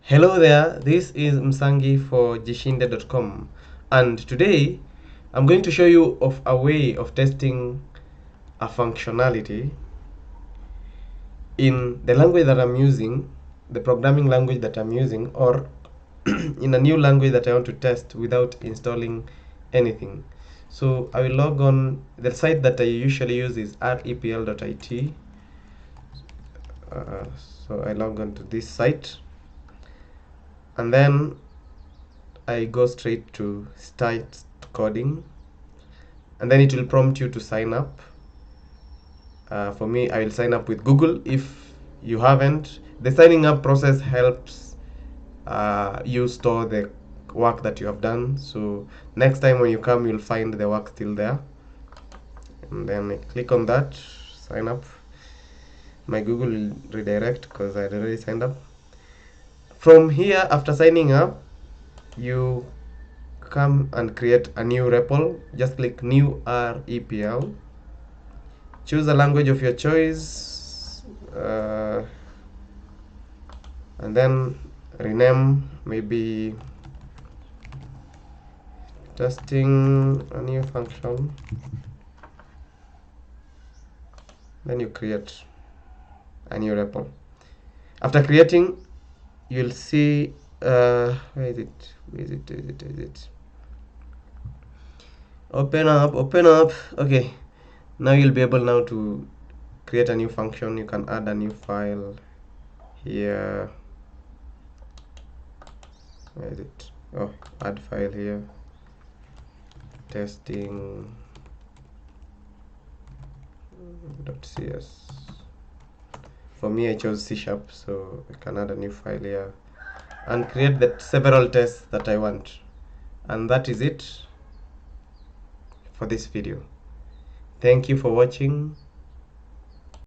Hello there, this is Msangi for jishinde.com, and today I'm going to show you of a way of testing a functionality in the language that I'm using, the programming language that I'm using, or in a new language that I want to test without installing anything. So I will log on. The site that I usually use is repl.it. So I log on to this site, and then I go straight to start coding, and then it will prompt you to sign up. For me, I will sign up with Google. If you haven't, the signing up process helps you store the work that you have done. So next time when you come, you'll find the work still there. And then I click on that, sign up. My Google will redirect because I already signed up. From here, after signing up, you come and create a new REPL. Just click new REPL. Choose a language of your choice, and then rename, maybe testing a new function. Then you create a new REPL. After creating, you'll see where is it? Open up. Okay, now you'll be able now to create a new function. You can add a new file here. Where is it? Oh, add file here. Testing .cs. For me, I chose C#, so I can add a new file here and create the several tests that I want. And that is it for this video. Thank you for watching.